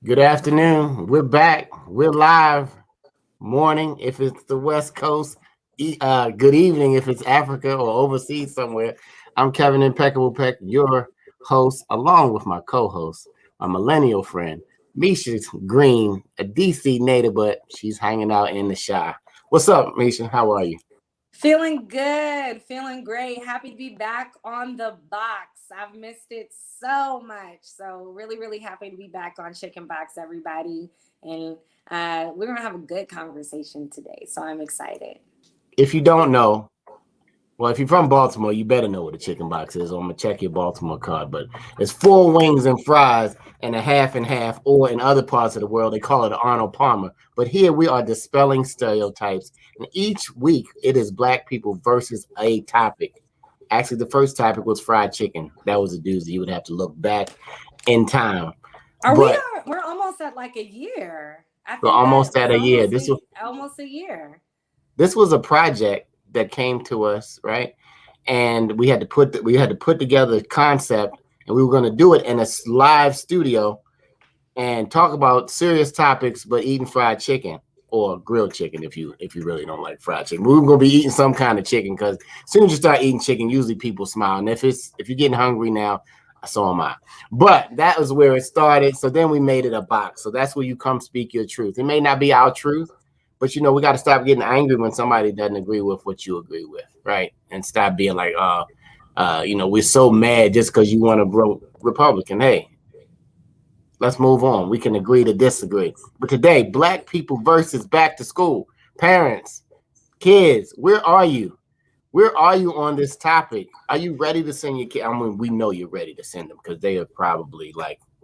Good afternoon. We're back. We're live. Morning if it's the West Coast. Good evening if it's Africa or overseas somewhere. I'm Kevin Impeccable Peck, your host, along with my co-host, my millennial friend, Misha Green, a DC native, but she's hanging out in the shy. What's up, Misha? How are you? Feeling good, feeling great. Happy to be back on the box. I've missed it so much. So really happy to be back on Chicken Box, everybody. And we're gonna have a good conversation today. So I'm excited. If you don't know, well, if you're from Baltimore, you better know what a chicken box is. Or I'm gonna check your Baltimore card. But it's four wings and fries and half, or in other parts of the world, they call it Arnold Palmer. But here we are dispelling stereotypes. And each week it is black people versus a topic. Actually, the first topic was fried chicken. That was a doozy. You would have to look back in time. We're almost at like a year. I We're think almost that at a year. almost a year. This was a project that came to us, right? And we had to put together a concept, and we were going to do it in a live studio and talk about serious topics, but eating fried chicken or grilled chicken if you really don't like fried chicken. We were going to be eating some kind of chicken because as soon as you start eating chicken, usually people smile. And if you're getting hungry now, so am I. But that was where it started. So then we made it a box. So that's where you come speak your truth. It may not be our truth, but we got to stop getting angry when somebody doesn't agree with what you agree with, right? And stop being like, we're so mad just because you want to vote Republican. Hey, let's move on. We can agree to disagree. But today, black people versus back to school. Parents, kids, where are you? Where are you on this topic? Are you ready to send your kid? I mean, we know you're ready to send them because they have probably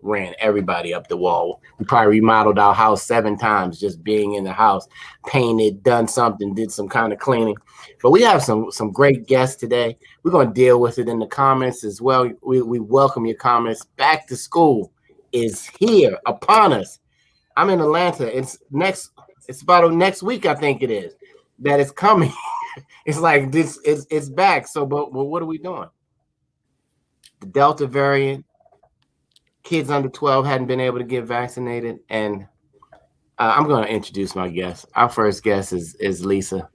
ran everybody up the wall. We probably remodeled our house 7 times just being in the house, painted, done something, did some kind of cleaning. But we have some great guests today. We're going to deal with it in the comments as well. We welcome your comments. Back to school is here upon us. I'm in Atlanta. It's about next week, I think it is, that it's coming. It's like this. It's back. So, but what are we doing? The Delta variant. Kids under 12 hadn't been able to get vaccinated, and I'm going to introduce my guest. Our first guest is Lisa.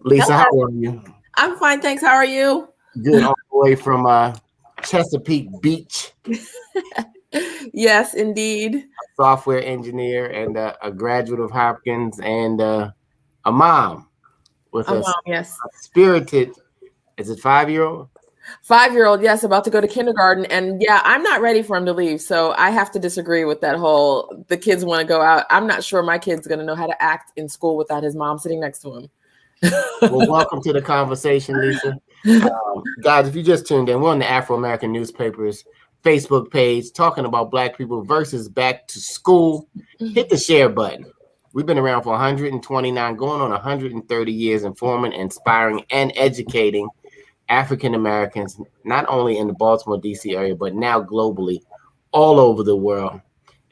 Lisa, how are you? I'm fine, thanks. How are you? Good. All the way from Chesapeake Beach. Yes, indeed. A software engineer and a graduate of Hopkins, and a mom with a yes. spirited. Is it 5-year-old? 5-year-old, yes, about to go to kindergarten. And yeah, I'm not ready for him to leave. So I have to disagree with that whole, the kids want to go out. I'm not sure my kid's going to know how to act in school without his mom sitting next to him. Well, welcome to the conversation, Lisa. Guys, if you just tuned in, we're on the Afro-American Newspapers Facebook page talking about black people versus back to school. Hit the share button. We've been around for 129, going on 130 years, informing, inspiring, and educating African Americans, not only in the Baltimore, D.C. area, but now globally, all over the world.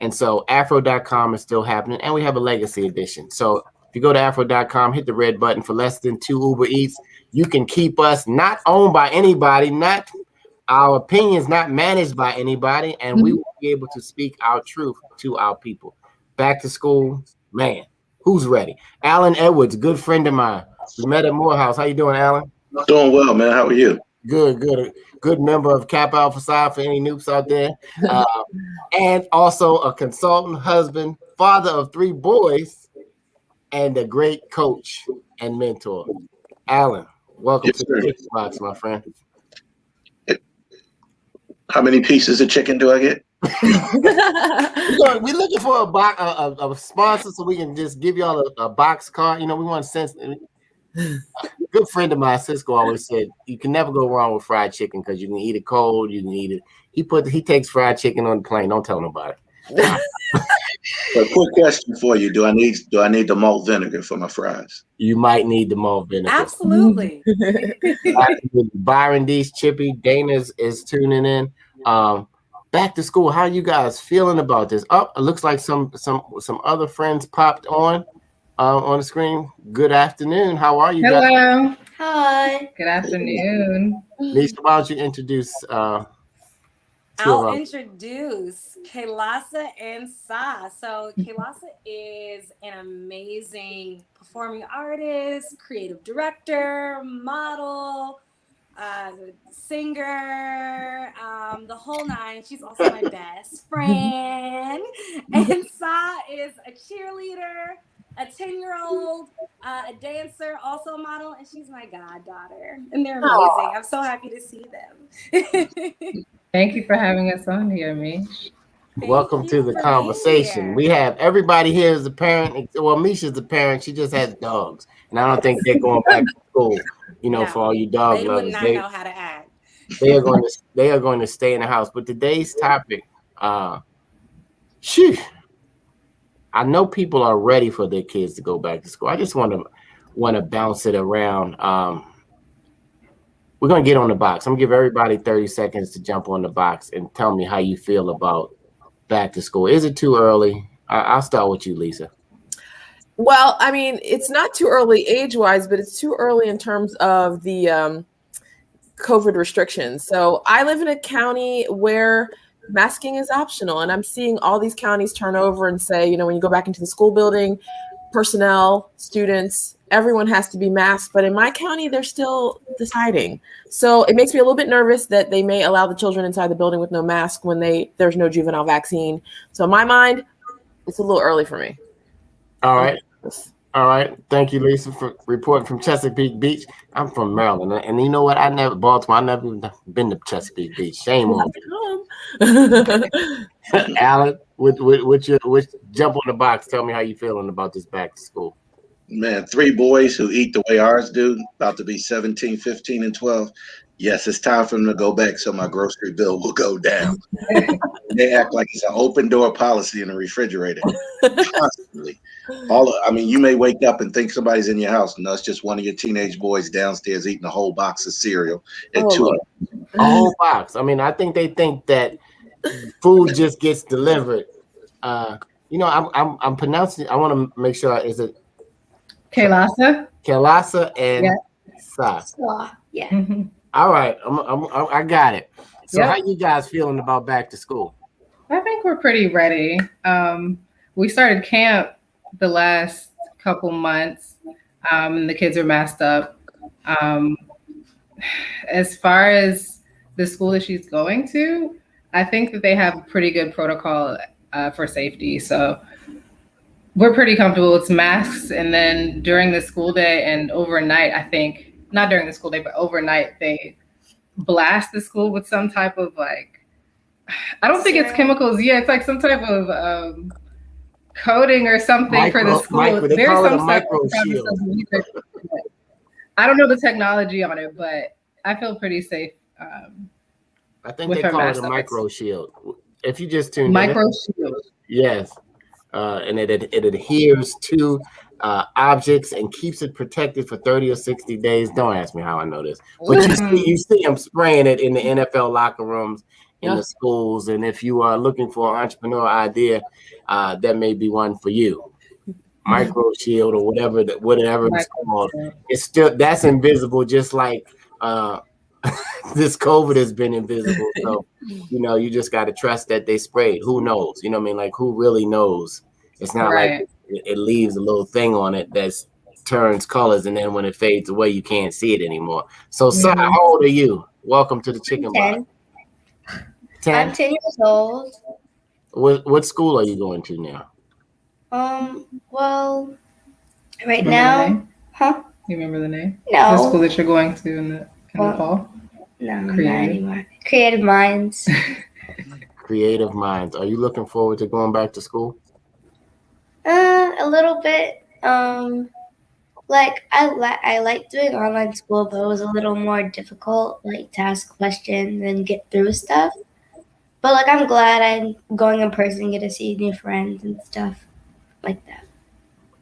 And so Afro.com is still happening, and we have a legacy edition. So if you go to Afro.com, hit the red button for less than 2 Uber Eats. You can keep us not owned by anybody, not our opinions, not managed by anybody, and we will be able to speak our truth to our people. Back to school, man, who's ready? Alan Edwards, good friend of mine. We met at Morehouse. How you doing, Alan? Doing well, man. How are you? Good member of Kappa Alpha Psi for any noobs out there. And also a consultant, husband, father of 3 boys, and a great coach and mentor. Alan, welcome to the Chicken Box, my friend. How many pieces of chicken do I get? We're looking for a sponsor so we can just give y'all a box card. We want to send. Good friend of mine, Cisco, always said you can never go wrong with fried chicken because you can eat it cold, you can eat it. He takes fried chicken on the plane. Don't tell nobody. A quick question for you: Do I need the malt vinegar for my fries? You might need the malt vinegar. Absolutely. Byron D's Chippy, Dana is tuning in. Back to school. How are you guys feeling about this? Oh, it looks like some other friends popped on the screen. Good afternoon. How are you guys? Hello. Hi. Good afternoon. Lisa, why don't you introduce to I'll introduce Kaylasa and Sa. So Kaylasa is an amazing performing artist, creative director, model, singer, the whole nine. She's also my best friend. And Sa is a cheerleader, a 10-year-old, a dancer, also a model, and she's my goddaughter. And they're amazing. I'm so happy to see them. Thank you for having us on here, Mish. Welcome to the conversation. We have everybody here is a parent. Well, Misha's a parent. She just has dogs, and I don't think they're going back to school. You know, for all you dog they lovers, would not know how to act. They are going to stay in the house. But today's topic, I know people are ready for their kids to go back to school. I just want to bounce it around. We're going to get on the box. I'm going to give everybody 30 seconds to jump on the box and tell me how you feel about back to school. Is it too early? I'll start with you, Lisa. Well, I mean, it's not too early age-wise, but it's too early in terms of the COVID restrictions. So I live in a county where masking is optional, and I'm seeing all these counties turn over and say, you know, when you go back into the school building, personnel, students, everyone has to be masked. But in my county, they're still deciding. So it makes me a little bit nervous that they may allow the children inside the building with no mask when there's no juvenile vaccine. So in my mind, it's a little early for me. All right. Thank you, Lisa, for reporting from Chesapeake Beach. I'm from Maryland, and you know what? Baltimore. I never even been to Chesapeake Beach. Shame on me. Alan, with jump on the box. Tell me how you feeling about this back to school. Man, 3 boys who eat the way ours do, about to be 17, 15, and 12. Yes, it's time for them to go back so my grocery bill will go down. They act like it's an open door policy in the refrigerator constantly. You may wake up and think somebody's in your house. No, it's just one of your teenage boys downstairs eating a whole box of cereal at 2. A whole box. I mean, I think they think that food just gets delivered. I'm pronouncing. I want to make sure. Is it Kaylasa? Kaylasa and Sa. Yeah. Mm-hmm. All right, I got it. So how you guys feeling about back to school? I think we're pretty ready. We started camp the last couple months, and the kids are masked up. As far as the school that she's going to, I think that they have a pretty good protocol for safety. So we're pretty comfortable. It's masks, and then during the school day and overnight, I think, not during the school day, but overnight, they blast the school with some type of I don't think it's chemicals. Yeah, it's like some type of coating or something for the school. They call it a micro shield. I don't know the technology on it, but I feel pretty safe. I think they call it a micro shield. If you just tuned in. Micro shield. Yes. And it adheres to objects and keeps it protected for 30 or 60 days. Don't ask me how I know this. But you see them spraying it in the NFL locker rooms, in the schools. And if you are looking for an entrepreneurial idea, that may be one for you. Micro shield or whatever it's called. It's still, that's invisible, just like this COVID has been invisible. So, you just got to trust that they sprayed. Who knows? You know what I mean? Like, who really knows? It's not like it leaves a little thing on it that turns colors, and then when it fades away, you can't see it anymore. So, Sa, how old are you? Welcome to the Chicken Box. 10? I'm 10 years old. What school are you going to now? Well, right now, huh? You remember the name? No. The school that you're going to in the fall? No, not anymore. Creative Minds. Creative Minds. Are you looking forward to going back to school? A little bit. I like doing online school, but it was a little more difficult, to ask questions and get through stuff. But I'm glad I'm going in person, get to see new friends and stuff like that.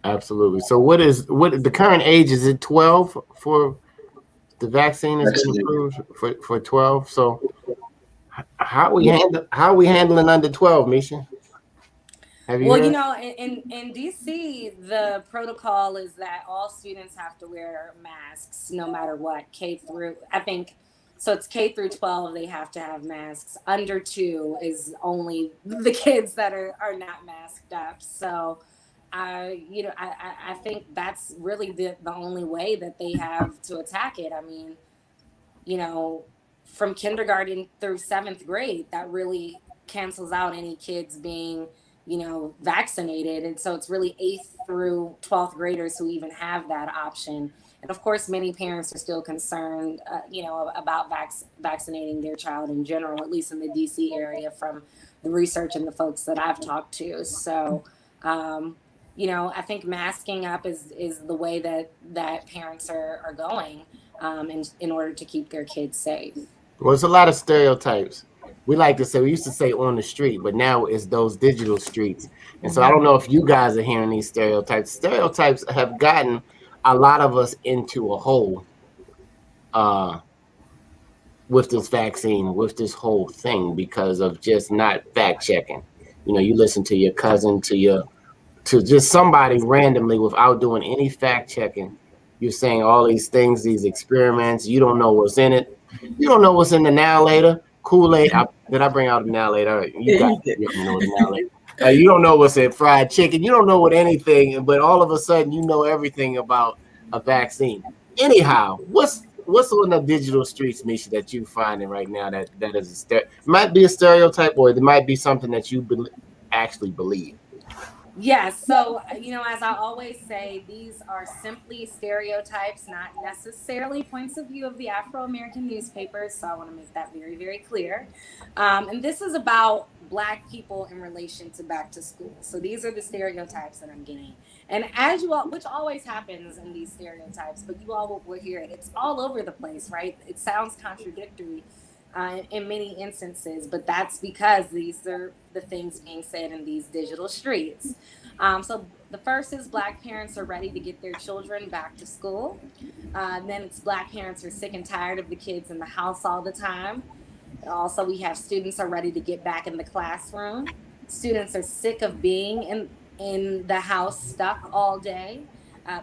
Absolutely. So what the current age? Is it 12 for the vaccine has been approved for 12? So how are we handling under 12, Misha? Have you heard? In DC, the protocol is that all students have to wear masks no matter what, K through, I think So it's K through 12, they have to have masks. Under 2 is only the kids that are not masked up. So I think that's really the only way that they have to attack it. I mean, from kindergarten through 7th grade, that really cancels out any kids being, vaccinated. And so it's really 8th through 12th graders who even have that option. And of course, many parents are still concerned, about vaccinating their child in general, at least in the DC area from the research and the folks that I've talked to. So, I think masking up is the way that parents are going in order to keep their kids safe. Well, it's a lot of stereotypes. We used to say on the street, but now it's those digital streets. And so I don't know if you guys are hearing these stereotypes. Stereotypes have gotten a lot of us into a hole with this vaccine, with this whole thing, because of just not fact checking. You listen to your cousin, to just somebody randomly without doing any fact checking. You're saying all these things, these experiments. You don't know what's in it. You don't know what's in the now later Kool-Aid. Did I bring out the now later? You don't know the now later. You don't know what's in fried chicken. You don't know what anything, but all of a sudden you know everything about a vaccine. Anyhow, what's on the digital streets, Misha, that you finding right now that is might be a stereotype, or it might be something that you actually believe? Yes. So, as I always say, these are simply stereotypes, not necessarily points of view of the Afro-American newspapers. So I want to make that very, very clear. And this is about Black people in relation to back to school. So these are the stereotypes that I'm getting. And as you all, which always happens in these stereotypes, but you all will hear it. It's all over the place, right? It sounds contradictory in many instances, but that's because these are the things being said in these digital streets. So the first is Black parents are ready to get their children back to school. Then it's Black parents are sick and tired of the kids in the house all the time. Also, we have students are ready to get back in the classroom. Students are sick of being in the house stuck all day.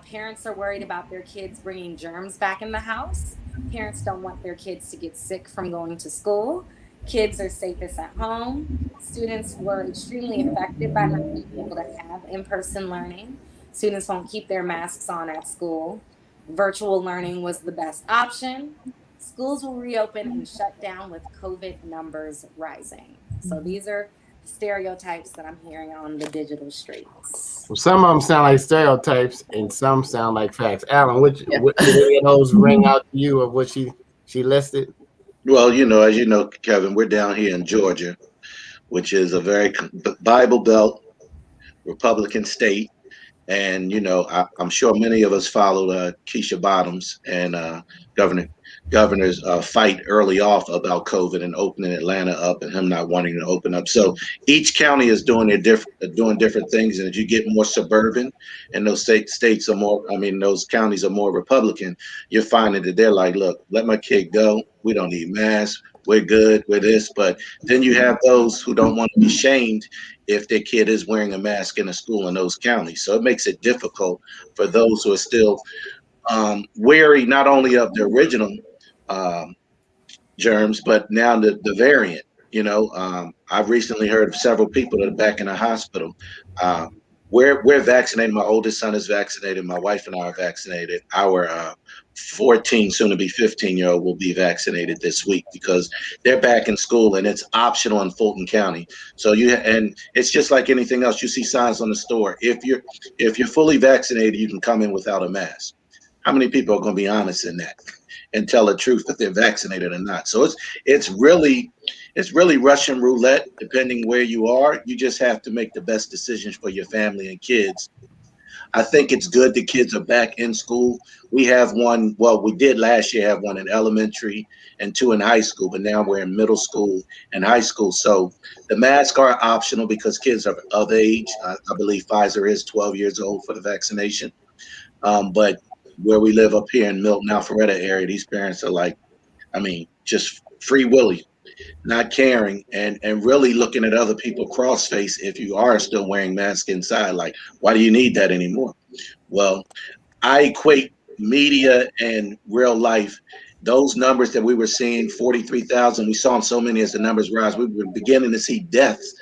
Parents are worried about their kids bringing germs back in the house. Parents don't want their kids to get sick from going to school. Kids are safest at home. Students were extremely affected by not being able to have in-person learning. Students won't keep their masks on at school. Virtual learning was the best option. Schools will reopen and shut down with COVID numbers rising. So these are stereotypes that I'm hearing on the digital streets. Well, some of them sound like stereotypes and some sound like facts. Alan, which of those ring out to you of what she listed? Well, as you know, Kevin, we're down here in Georgia, which is a very Bible Belt Republican state. And, I'm sure many of us followed Keisha Bottoms and governor's fight early off about COVID and opening Atlanta up and him not wanting to open up. So each county is doing different things. And as you get more suburban and those states are more, those counties are more Republican, you're finding that they're like, look, let my kid go. We don't need masks. We're good with this. But then you have those who don't want to be shamed if their kid is wearing a mask in a school in those counties. So it makes it difficult for those who are still wary not only of the original germs, but now the variant. I've recently heard of several people that are back in the hospital. We're vaccinated. My oldest son is vaccinated. My wife and I are vaccinated. Our 14, soon to be 15-year-old will be vaccinated this week because they're back in school and it's optional in Fulton County. So and it's just like anything else. You see signs on the store. If you're fully vaccinated, you can come in without a mask. How many people are going to be honest in that and tell the truth if they're vaccinated or not? So it's really Russian roulette, depending where you are. You just have to make the best decisions for your family and kids. I think it's good the kids are back in school. We have one, well, we did last year have one in elementary and 2 in high school, but now we're in middle school and high school. So the masks are optional because kids are of age. I believe Pfizer is 12 years old for the vaccination. But where we live up here in Milton, Alpharetta area, these parents are like, just free willy, not caring and really looking at other people cross-face if you are still wearing masks inside. Like, why do you need that anymore? Well, I equate media and real life those numbers that we were seeing, 43,000, we saw them so many as the numbers rise. We were beginning to see deaths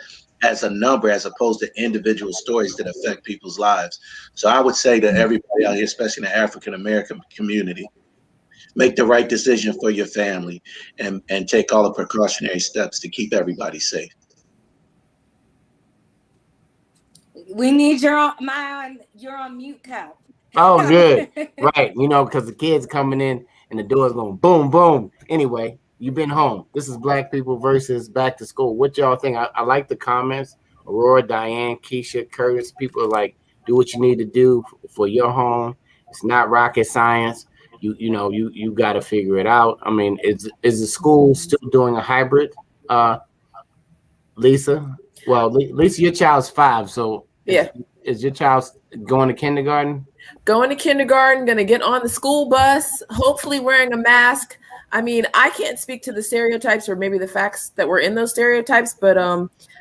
as a number as opposed to individual stories that affect people's lives. So I would say to everybody out here, especially in the African American community, make the right decision for your family and take all the precautionary steps to keep everybody safe. We need you're on mute, Cup. Oh, good. Right. You know, because the kids coming in and the door's going boom, boom. Anyway, you've been home. This is Black People versus Back to School. What y'all think? I like the comments. Aurora, Diane, Keisha, Curtis. People are like, do what you need to do for your home. It's not rocket science. You got to figure it out. I mean, is the school still doing a hybrid? Lisa? Well, Lisa, your child's 5, so yeah. Is your child going to kindergarten? Going to kindergarten, going to get on the school bus, hopefully wearing a mask. I mean, I can't speak to the stereotypes or maybe the facts that were in those stereotypes, but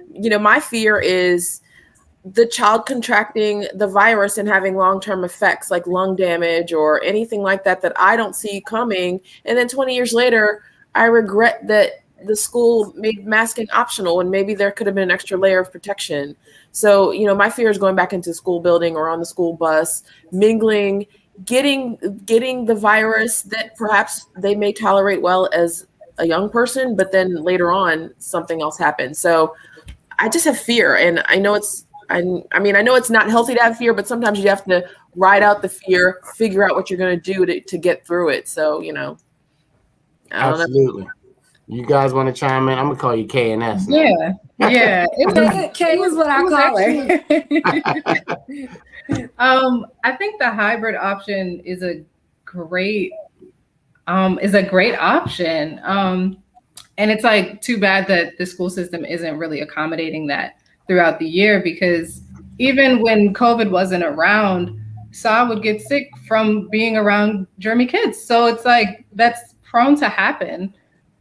my fear is the child contracting the virus and having long-term effects like lung damage or anything like that I don't see coming. And then 20 years later, I regret that the school made masking optional and maybe there could have been an extra layer of protection. So, my fear is going back into the school building or on the school bus, mingling, getting the virus that perhaps they may tolerate well as a young person, but then later on something else happens. So I just have fear, and I know I know it's not healthy to have fear, but sometimes you have to ride out the fear, figure out what you're going to do to get through it. So, I don't Absolutely. know. You guys want to chime in? I'm gonna call you K&S. Yeah. K is what I call her. I think the hybrid option is a great option. And it's like too bad that the school system isn't really accommodating that throughout the year, because even when COVID wasn't around, Saw would get sick from being around germy kids. So it's like that's prone to happen.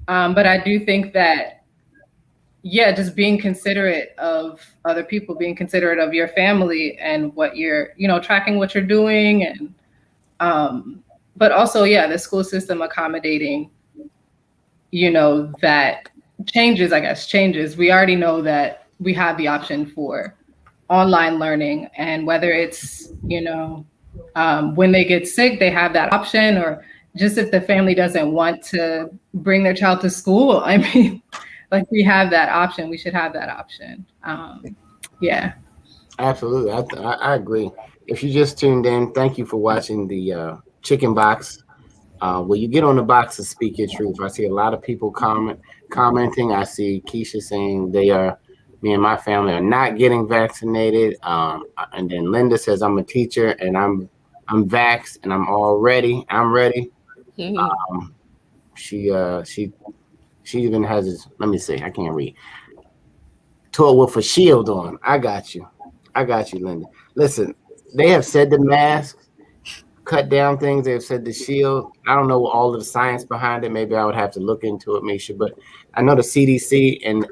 But I do think that, just being considerate of other people, being considerate of your family and what you're, tracking what you're doing. And, but also, the school system accommodating, that changes. We already know that we have the option for online learning, and whether it's, when they get sick, they have that option, or just if the family doesn't want to bring their child to school, I mean, like we have that option. We should have that option. Absolutely. I agree. If you just tuned in, thank you for watching the Chicken Box. Where you get on the box to speak your truth. I see a lot of people commenting. I see Keisha saying me and my family are not getting vaccinated. And then Linda says, I'm a teacher and I'm vaxxed and I'm ready. Mm-hmm. She even has this, let me see, I can't read. Tour with a shield on. I got you, Linda. Listen, they have said the masks cut down things. They've said the shield. I don't know all of the science behind it. Maybe I would have to look into it, Misha. But I know the CDC and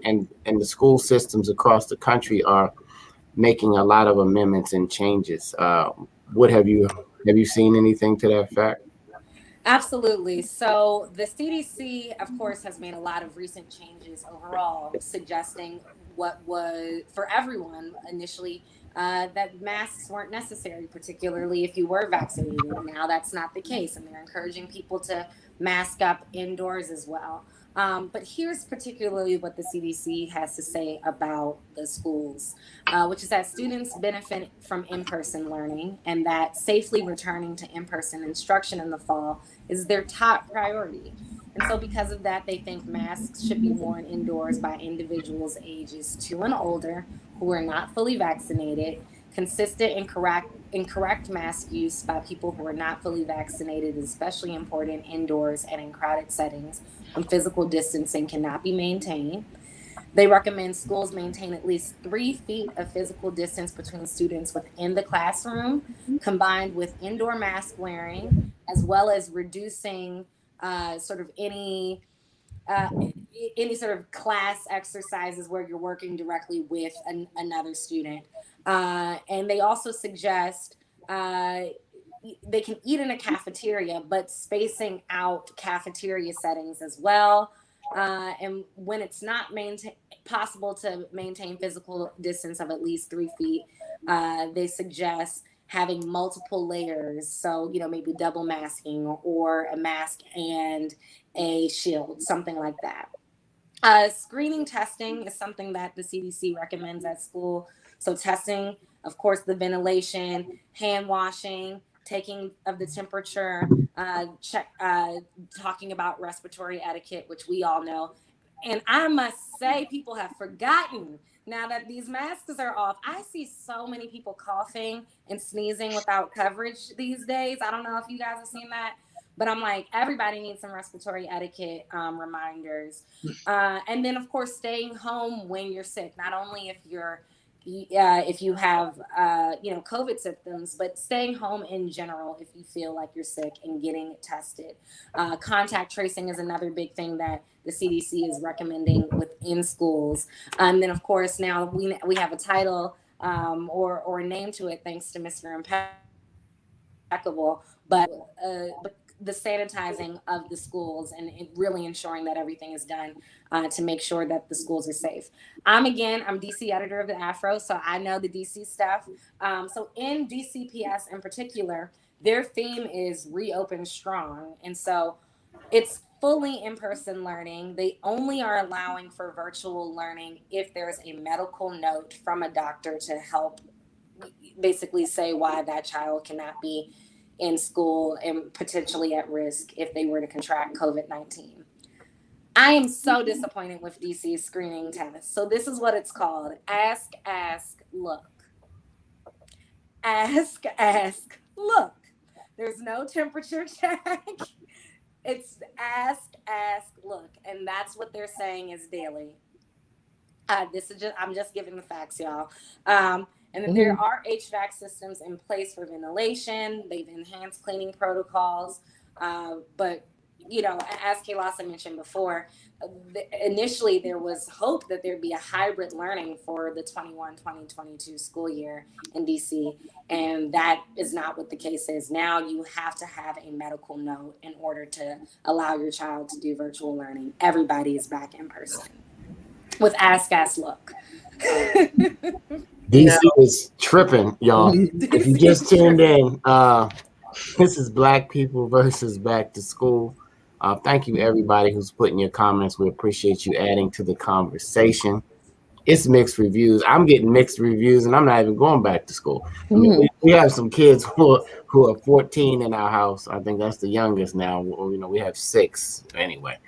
the school systems across the country are making a lot of amendments and changes. What have you seen anything to that effect? Absolutely. So the CDC, of course, has made a lot of recent changes overall, suggesting what was for everyone initially that masks weren't necessary, particularly if you were vaccinated. Now that's not the case, and they're encouraging people to mask up indoors as well. But here's particularly what the CDC has to say about the schools, which is that students benefit from in-person learning and that safely returning to in-person instruction in the fall is their top priority. And so because of that, they think masks should be worn indoors by individuals ages 2 and older who are not fully vaccinated. Consistent and correct mask use by people who are not fully vaccinated is especially important indoors and in crowded settings when physical distancing cannot be maintained. They recommend schools maintain at least 3 feet of physical distance between students within the classroom, combined with indoor mask wearing, as well as reducing sort of any sort of class exercises where you're working directly with another student. And they also suggest eat in a cafeteria, but spacing out cafeteria settings as well. And when it's not possible to maintain physical distance of at least 3 feet, they suggest having multiple layers. So, maybe double masking or a mask and a shield, something like that. Screening testing is something that the CDC recommends at school. So testing, of course, the ventilation, hand washing, taking of the temperature, talking about respiratory etiquette, which we all know. And I must say, people have forgotten now that these masks are off. I see so many people coughing and sneezing without coverage these days. I don't know if you guys have seen that, but I'm like, everybody needs some respiratory etiquette reminders. And then, of course, staying home when you're sick, not only if you have COVID symptoms, but staying home in general if you feel like you're sick and getting tested. Contact tracing is another big thing that the CDC is recommending within schools. And then, of course, now we have a title or a name to it, thanks to Mr. Impeccable, but the sanitizing of the schools and really ensuring that everything is done to make sure that the schools are safe. I'm DC editor of the Afro, so I know the DC stuff. So in DCPS in particular, their theme is reopen strong. And so it's fully in-person learning. They only are allowing for virtual learning if there's a medical note from a doctor to help basically say why that child cannot be in school and potentially at risk if they were to contract COVID-19. I am so disappointed with DC's screening test. So this is what it's called. Ask, look. Ask, look. There's no temperature check. It's ask, look. And that's what they're saying is daily. I'm just giving the facts, y'all. And then there are HVAC systems in place for ventilation. They've enhanced cleaning protocols. But, as Kaylasa mentioned before, initially there was hope that there'd be a hybrid learning for the 2022 school year in DC. And that is not what the case is. Now you have to have a medical note in order to allow your child to do virtual learning. Everybody is back in person with ask, look. DC is tripping, y'all. If you just tuned in, this is Black People versus Back to School. Thank you, everybody who's putting your comments. We appreciate you adding to the conversation. It's mixed reviews. I'm getting mixed reviews, and I'm not even going back to school. I mean, we have some kids who are 14 in our house. I think that's the youngest now. We have 6 anyway.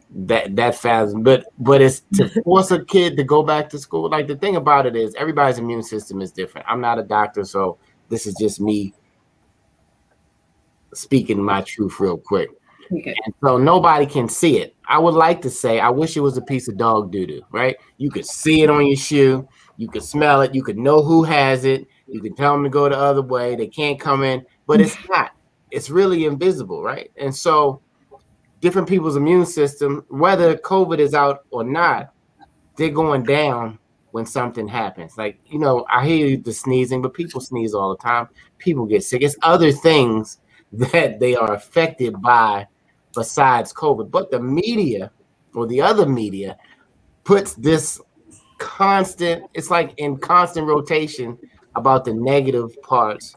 That fast, but it's to force a kid to go back to school. Like, the thing about it is everybody's immune system is different. I'm not a doctor, so this is just me speaking my truth real quick. Okay. And so nobody can see it. I would like to say I wish it was a piece of dog doo-doo, right? You could see it on your shoe, you could smell it, you could know who has it, you can tell them to go the other way, they can't come in, but it's not. It's really invisible, right? And so different people's immune system, whether COVID is out or not, they're going down when something happens. Like, I hear the sneezing, but people sneeze all the time. People get sick. It's other things that they are affected by besides COVID. But the media or the other media puts this it's like in constant rotation about the negative parts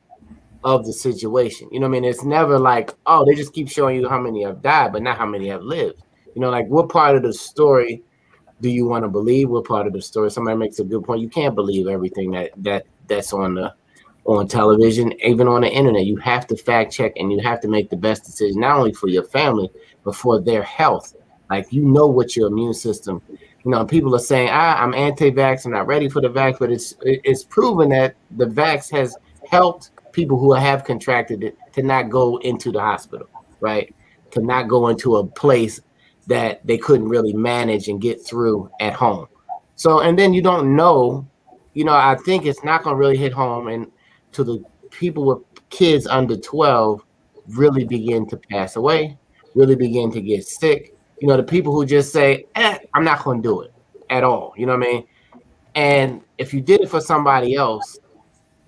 of the situation. It's never like, oh, they just keep showing you how many have died, but not how many have lived. Like, what part of the story do you want to believe? What part of the story? Somebody makes a good point. You can't believe everything that's on television, even on the internet. You have to fact check, and you have to make the best decision, not only for your family, but for their health. Like, what your immune system, people are saying, I'm anti-vax, I'm not ready for the vax, but it's proven that the vax has helped people who have contracted it to not go into the hospital, right? To not go into a place that they couldn't really manage and get through at home. So, and then you don't know, I think it's not going to really hit home and to the people with kids under 12 really begin to pass away, really begin to get sick. The people who just say, I'm not going to do it at all. You know what I mean? And if you did it for somebody else,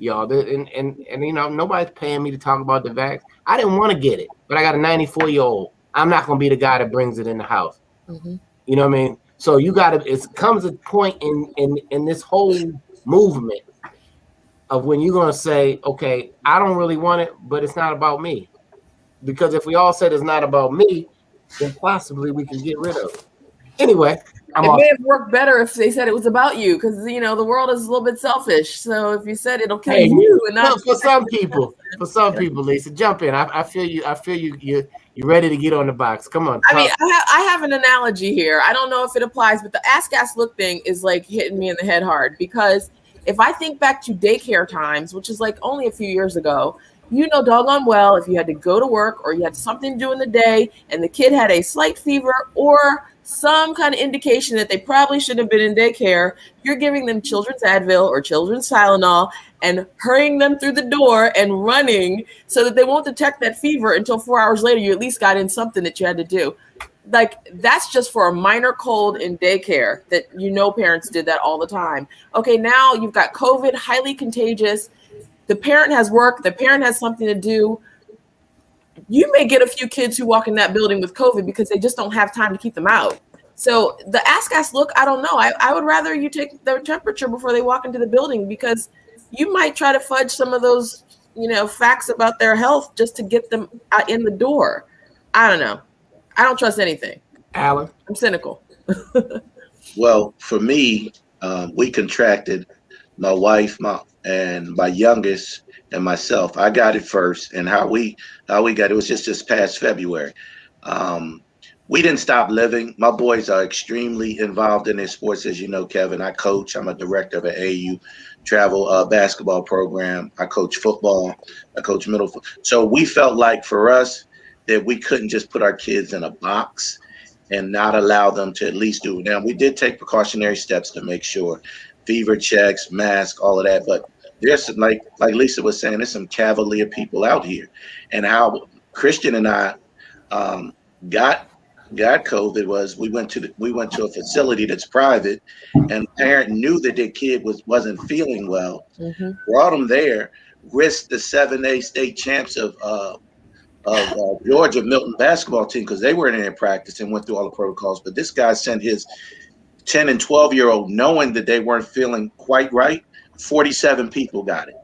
y'all. And you know, nobody's paying me to talk about the vax. I didn't want to get it, but I got a 94-year-old. I'm not gonna be the guy that brings it in the house. Mm-hmm. You know what I mean? So you gotta. It comes a point in this whole movement of when you're gonna say, okay, I don't really want it, but it's not about me. Because if we all said it's not about me, then possibly we can get rid of it. Anyway, I'm It off. may have worked better if they said it was about you, because you know the world is a little bit selfish. So if you said it'll kill you, and not for some people, Lisa, jump in. I feel you. You're ready to get on the box. Come on. I mean, I have an analogy here. I don't know if it applies, but the ask, look thing is like hitting me in the head hard, because if I think back to daycare times, which is like only a few years ago, you know doggone well if you had to go to work or you had something to do in the day and the kid had a slight fever or some kind of indication that they probably should have been in daycare, you're giving them children's Advil or children's Tylenol and hurrying them through the door and running so that they won't detect that fever until 4 hours later. You at least got in something that you had to do. Like, that's just for a minor cold in daycare that, you know, parents did that all the time. Okay, now you've got COVID, highly contagious. The parent has work. The parent has something to do. You may get a few kids who walk in that building with COVID because they just don't have time to keep them out. So the ask, look, I don't know. I would rather you take their temperature before they walk into the building, because you might try to fudge some of those, you know, facts about their health just to get them out in the door. I don't know. I don't trust anything. Alan? I'm cynical. Well, for me, we contracted, my wife, and my youngest and myself. I got it first, and how we got it was just this past February. We didn't stop living. My boys are extremely involved in their sports, as you know, Kevin. I coach. I'm a director of an AU travel basketball program. I coach football. I coach middle football. So we felt like for us that we couldn't just put our kids in a box and not allow them to at least do it. Now, we did take precautionary steps to make sure, fever checks, mask, all of that. But there's some, like Lisa was saying, there's some cavalier people out here. And how Christian and I got COVID was we went to a facility that's private, and the parent knew that their kid wasn't feeling well, brought them there, risked the 7A state champs of Georgia Milton basketball team, because they weren't in there practice, and went through all the protocols. But this guy sent his 10 and 12-year-old knowing that they weren't feeling quite right. 47 people got it.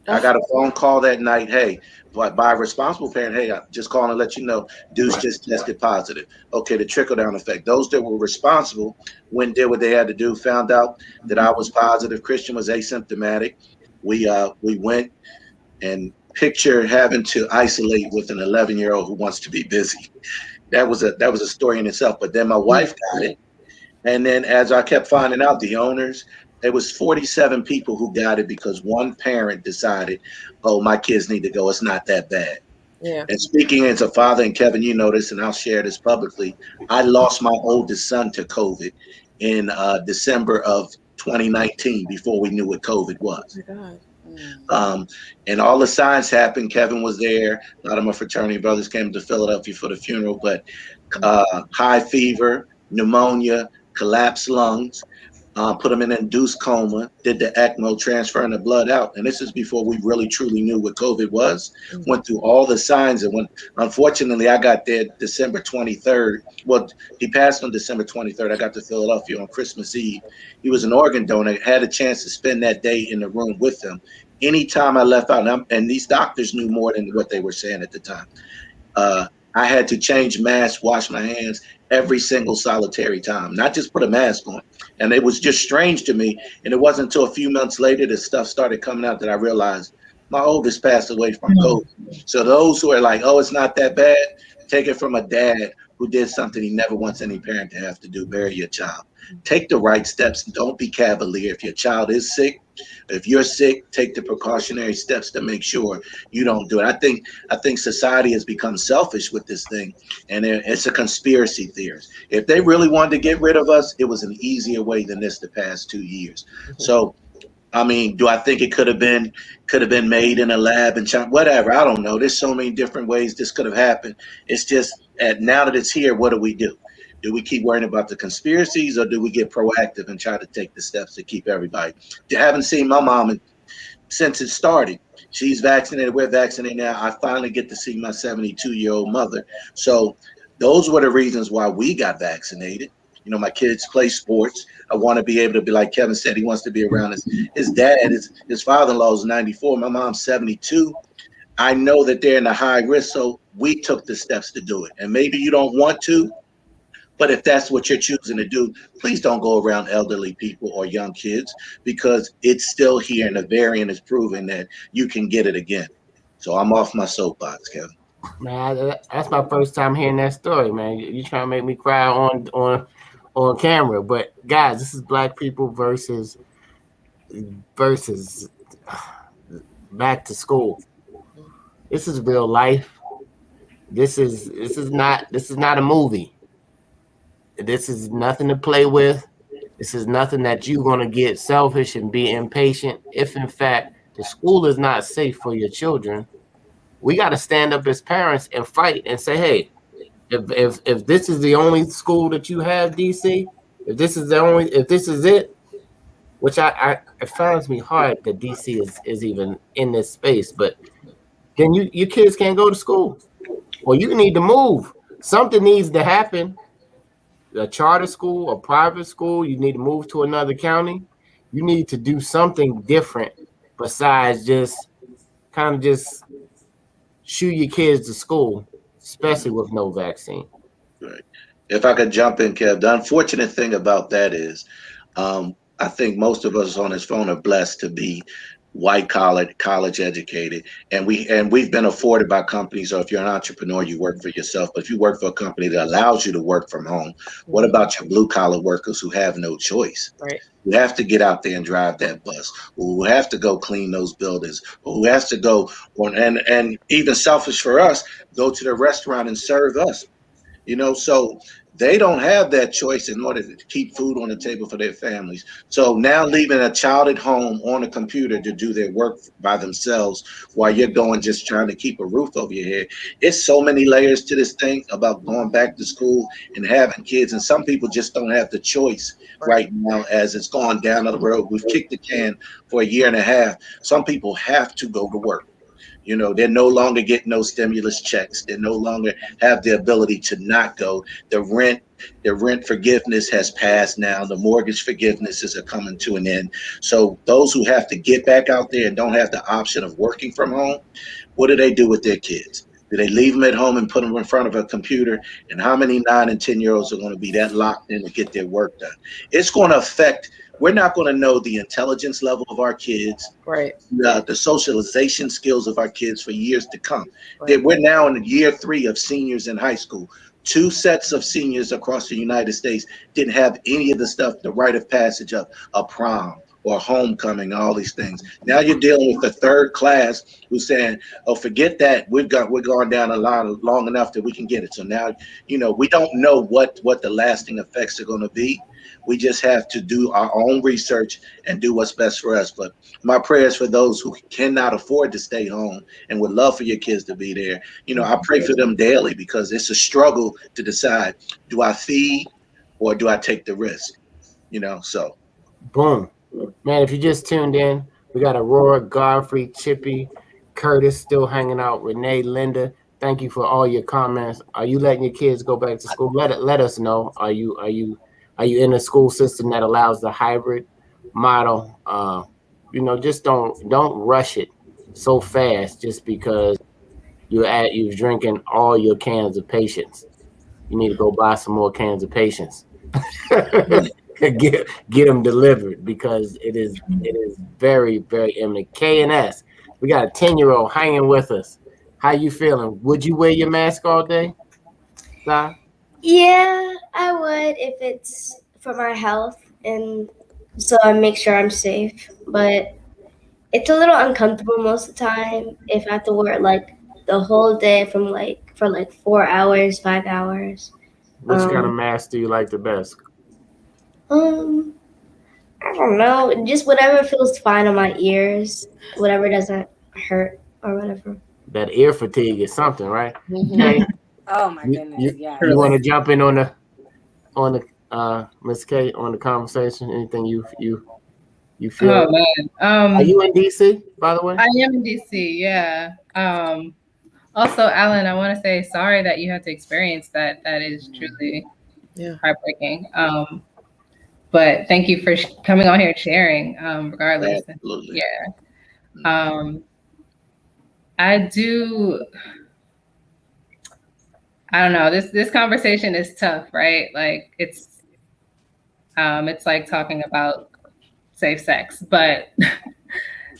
I got a phone call that night. Hey, by a responsible parent, hey, I'm just calling to let you know, Deuce just tested positive. Okay, the trickle-down effect. Those that were responsible went and did what they had to do, found out that I was positive. Christian was asymptomatic. We went, and picture having to isolate with an 11-year-old who wants to be busy. That was a story in itself. But then my wife got it. And then as I kept finding out, the owners, there was 47 people who got it because one parent decided, oh, my kids need to go. It's not that bad. Yeah. And speaking as a father, and Kevin, you know this, and I'll share this publicly, I lost my oldest son to COVID in December of 2019, before we knew what COVID was. Oh my God. And all the signs happened. Kevin was there. A lot of my fraternity brothers came to Philadelphia for the funeral, but high fever, pneumonia, collapsed lungs, put him in an induced coma, did the ECMO, transferring the blood out. And this is before we really truly knew what COVID was. Went through all the signs. And when, unfortunately, I got there December 23rd. Well, he passed on December 23rd. I got to Philadelphia on Christmas Eve. He was an organ donor. Had a chance to spend that day in the room with him. Anytime I left out, and these doctors knew more than what they were saying at the time. I had to change masks, wash my hands every single solitary time, not just put a mask on. And it was just strange to me. And it wasn't until a few months later that stuff started coming out that I realized my oldest passed away from COVID. So those who are like, oh, it's not that bad, take it from a dad who did something he never wants any parent to have to do, bury your child. Take the right steps. Don't be cavalier. If your child is sick, if you're sick, take the precautionary steps to make sure you don't do it. I think society has become selfish with this thing, and it's a conspiracy theory. If they really wanted to get rid of us, it was an easier way than this the past 2 years. So, I mean, do I think it could have been made in a lab and whatever? I don't know. There's so many different ways this could have happened. It's just now that it's here, what do? Do we keep worrying about the conspiracies, or do we get proactive and try to take the steps to keep everybody? I haven't seen my mom in since it started. She's vaccinated. We're vaccinated now. I finally get to see my 72-year-old mother. So those were the reasons why we got vaccinated. You know, my kids play sports. I want to be able to be, like Kevin said, he wants to be around his dad. His father-in-law is 94. My mom's 72. I know that they're in a high risk, so we took the steps to do it. And maybe you don't want to, but if that's what you're choosing to do, please don't go around elderly people or young kids, because it's still here and the variant is proving that you can get it again. So I'm off my soapbox, Kevin. Man, that's my first time hearing that story, man. You trying to make me cry on camera. But guys, this is Black people versus back to school. This is real life. This is not a movie. This is nothing to play with. This is nothing that you're going to get selfish and be impatient. If in fact the school is not safe for your children, we got to stand up as parents and fight and say, hey, if this is the only school that you have, DC, if this is it, which it finds me hard that DC is even in this space, but then your kids can't go to school, or you need to move. Something needs to happen. A charter school, a private school, you need to move to another county. You need to do something different besides just shoot your kids to school, especially with no vaccine. Right. If I could jump in, Kev, the unfortunate thing about that is, I think most of us on this phone are blessed to be white collar, college educated, and we've been afforded by companies. Or if you're an entrepreneur, you work for yourself. But if you work for a company that allows you to work from home, what about your blue collar workers who have no choice? Right. Who have to get out there and drive that bus, who have to go clean those buildings, who has to go on, and even selfish for us, go to the restaurant and serve us. You know, so they don't have that choice in order to keep food on the table for their families. So now leaving a child at home on a computer to do their work by themselves while you're going just trying to keep a roof over your head. It's so many layers to this thing about going back to school and having kids. And some people just don't have the choice right now as it's gone down the road. We've kicked the can for a year and a half. Some people have to go to work. You know, they're no longer getting those stimulus checks. They no longer have the ability to not go. The rent forgiveness has passed now. The mortgage forgivenesses are coming to an end. So those who have to get back out there and don't have the option of working from home, what do they do with their kids? Do they leave them at home and put them in front of a computer? And how many 9 and 10-year-olds are going to be that locked in to get their work done? It's going to affect. We're not going to know the intelligence level of our kids, right? The socialization skills of our kids for years to come. Right. We're now in year 3 of seniors in high school. 2 sets of seniors across the United States didn't have any of the stuff, the rite of passage of a prom or homecoming, all these things. Now you're dealing with the third class who's saying, "Oh, forget that. We're going down a lot long enough that we can get it." So now, you know, we don't know what the lasting effects are going to be. We just have to do our own research and do what's best for us. But my prayers for those who cannot afford to stay home and would love for your kids to be there. You know, I pray for them daily because it's a struggle to decide, do I feed or do I take the risk? You know, so. Boom. Man, if you just tuned in, we got Aurora, Godfrey, Chippy, Curtis still hanging out, Renee, Linda. Thank you for all your comments. Are you letting your kids go back to school? Let us know. Are you in a school system that allows the hybrid model? You know, just don't rush it so fast just because you're drinking all your cans of patience. You need to go buy some more cans of patience. Get them delivered because it is very, very imminent. K&S, we got a 10-year-old hanging with us. How you feeling? Would you wear your mask all day? Zah? Yeah, I would if it's for my health and so I make sure I'm safe. But it's a little uncomfortable most of the time if I have to wear it like the whole day for 4 hours, 5 hours. Which kind of mask do you like the best? I don't know. Just whatever feels fine on my ears, whatever doesn't hurt or whatever. That ear fatigue is something, right? Mm-hmm. Okay. Oh my goodness! You want to jump in on the Miss K on the conversation? Anything you You feel? Oh man. Are you in DC, by the way? I am in DC. Yeah. Also, Alan, I want to say sorry that you had to experience that. That is truly heartbreaking. But thank you for coming on here and sharing. Regardless. Absolutely. Yeah. I do. I don't know. This conversation is tough, right? Like it's like talking about safe sex, but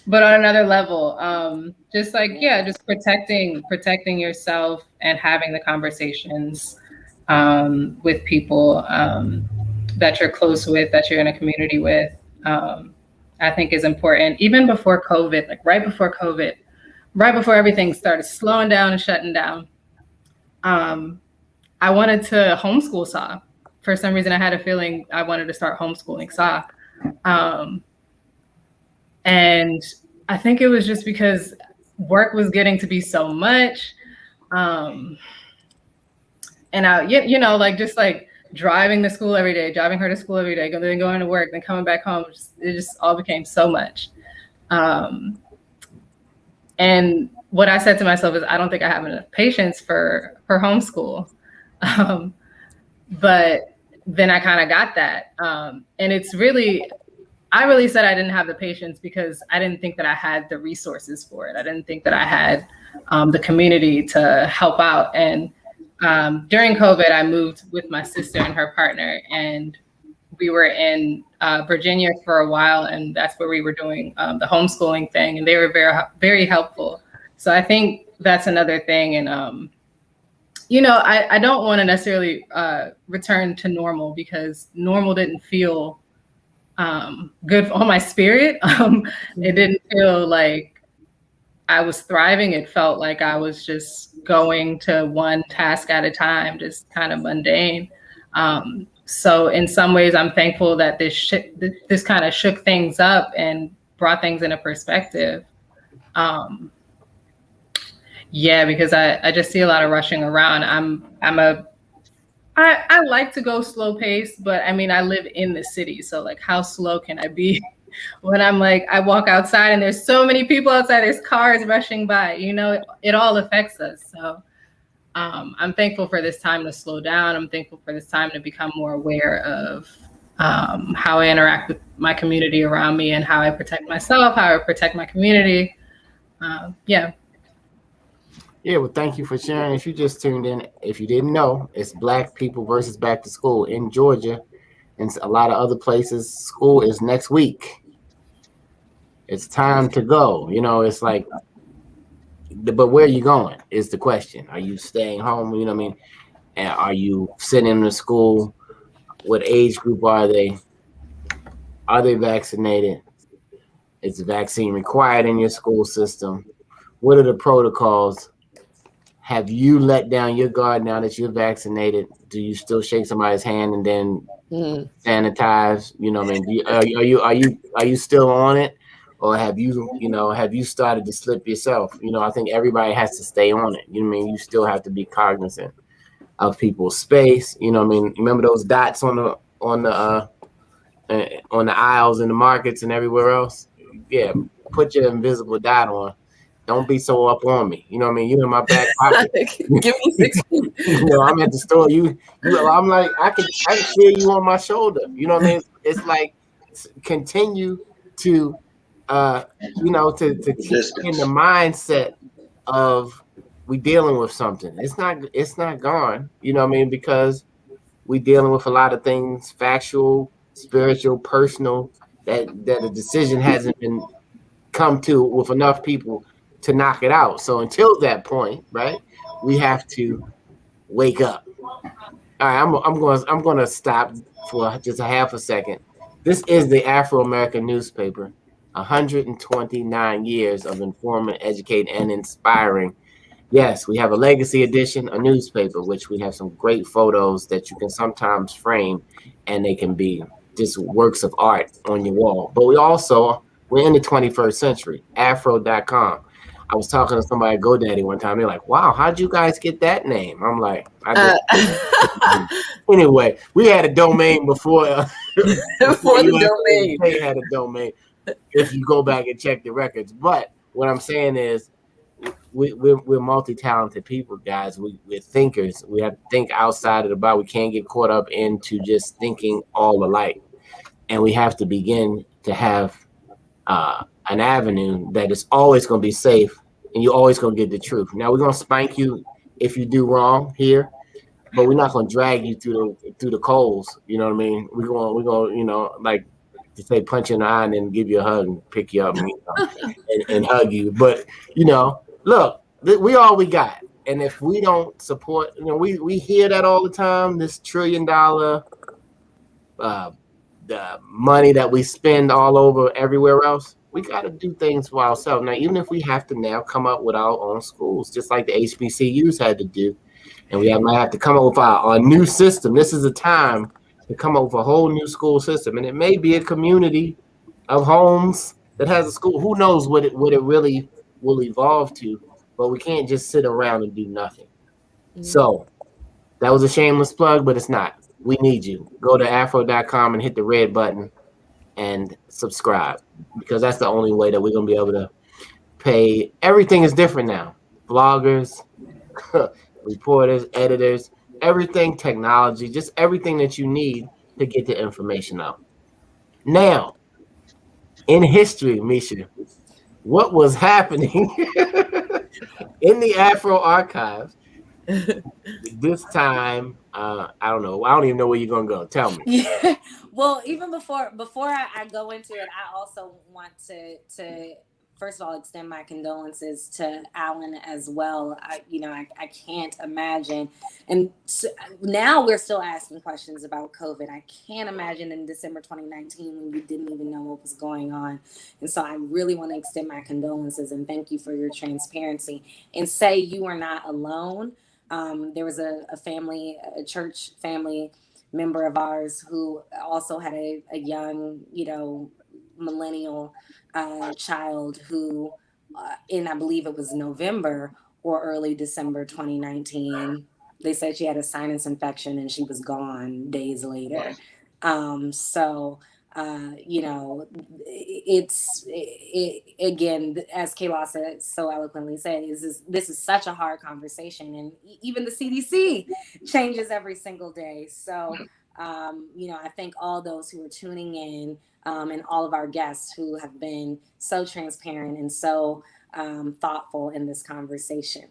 but on another level, just like just protecting yourself and having the conversations with people that you're close with, that you're in a community with. I think is important. Even before COVID, like right before COVID, right before everything started slowing down and shutting down. I wanted to homeschool Sa. For some reason, I had a feeling I wanted to start homeschooling Sa. And I think it was just because work was getting to be so much. And I, like just like driving to school every day, driving her to school every day, then going to work, then coming back home. It just all became so much. And what I said to myself is, I don't think I have enough patience for homeschool. But then I kind of got that. And it's really, I really said I didn't have the patience because I didn't think that I had the resources for it. I didn't think that I had the community to help out. And during COVID, I moved with my sister and her partner, and we were in Virginia for a while, and that's where we were doing the homeschooling thing, and they were very, very helpful. So I think that's another thing. And, I don't want to necessarily return to normal because normal didn't feel good on my spirit. It didn't feel like I was thriving. It felt like I was just going to one task at a time, just kind of mundane. So in some ways, I'm thankful that this kind of shook things up and brought things into perspective. Because I just see a lot of rushing around. I like to go slow pace, but I mean, I live in the city. So like, how slow can I be when I'm like, I walk outside and there's so many people outside, there's cars rushing by, it all affects us. So I'm thankful for this time to slow down. I'm thankful for this time to become more aware of how I interact with my community around me and how I protect myself, how I protect my community. Yeah, well, thank you for sharing. If you just tuned in, if you didn't know, it's Black People versus Back to School in Georgia and a lot of other places. School is next week. It's time to go. It's like, but where are you going is the question. Are you staying home? You know what I mean? And are you sitting in the school? What age group are they? Are they vaccinated? Is the vaccine required in your school system? What are the protocols? Have you let down your guard now that you're vaccinated? Do you still shake somebody's hand and then sanitize? You know what I mean? Are you still on it? Or have you started to slip yourself? I think everybody has to stay on it. You know what I mean? You still have to be cognizant of people's space. You know what I mean? Remember those dots on the aisles in the markets and everywhere else? Yeah, put your invisible dot on. Don't be so up on me. You know what I mean? You in my back pocket. Give me 6 feet. I'm at the store. I'm like, I can feel you on my shoulder. You know what I mean? It's like continue to to keep in the mindset of we dealing with something. It's not gone. You know what I mean? Because we dealing with a lot of things, factual, spiritual, personal, that a decision hasn't been come to with enough people to knock it out. So until that point, right, we have to wake up. All right, I'm going to stop for just a half a second. This is the Afro-American newspaper. 129 years of informing, educating, and inspiring. Yes, we have a legacy edition, a newspaper, which we have some great photos that you can sometimes frame, and they can be just works of art on your wall. But we're in the 21st century, afro.com. I was talking to somebody at GoDaddy one time. They're like, wow, how'd you guys get that name? I'm like, anyway, we had a domain before. Before the domain. They had a domain. if you go back and check the records. But what I'm saying is, we're multi-talented people, guys. We're thinkers. We have to think outside of the box. We can't get caught up into just thinking all alike, and we have to begin to have an avenue that is always going to be safe, and you're always going to get the truth. Now, we're going to spank you if you do wrong here, but we're not going to drag you through the coals. You know what I mean? We're going, you know, like to say, punch you in the eye and then give you a hug and pick you up and, you know, and hug you. But, you know, look, we all we got. And if we don't support, you know, we hear that all the time, this $1 trillion the money that we spend all over everywhere else. We got to do things for ourselves. Now, even if we have to now come up with our own schools, just like the HBCUs had to do, and we might have to come up with our new system. This is a time to come up with a whole new school system. And it may be a community of homes that has a school. Who knows what it really will evolve to, but we can't just sit around and do nothing. Mm-hmm. So that was a shameless plug, but it's not. We need you. Go to afro.com and hit the red button and subscribe, because that's the only way that we're going to be able to pay. Everything is different now. Bloggers, reporters, editors, everything, technology, just everything that you need to get the information out. Now, in history, Misha, what was happening in the Afro archives this time? I don't know. I don't even know where you're gonna go. Tell me. Yeah. Well, even before I go into it, I also want to first of all extend my condolences to Alan as well. I can't imagine. And so now we're still asking questions about COVID. I can't imagine in December 2019 when we didn't even know what was going on. And so I really want to extend my condolences and thank you for your transparency and say you are not alone. There was a church family member of ours who also had a young, millennial child who, in I believe it was November or early December 2019, they said she had a sinus infection and she was gone days later. Again, as Kayla said, so eloquently said, this is such a hard conversation, and even the CDC changes every single day. So, I thank all those who are tuning in, and all of our guests who have been so transparent and so thoughtful in this conversation.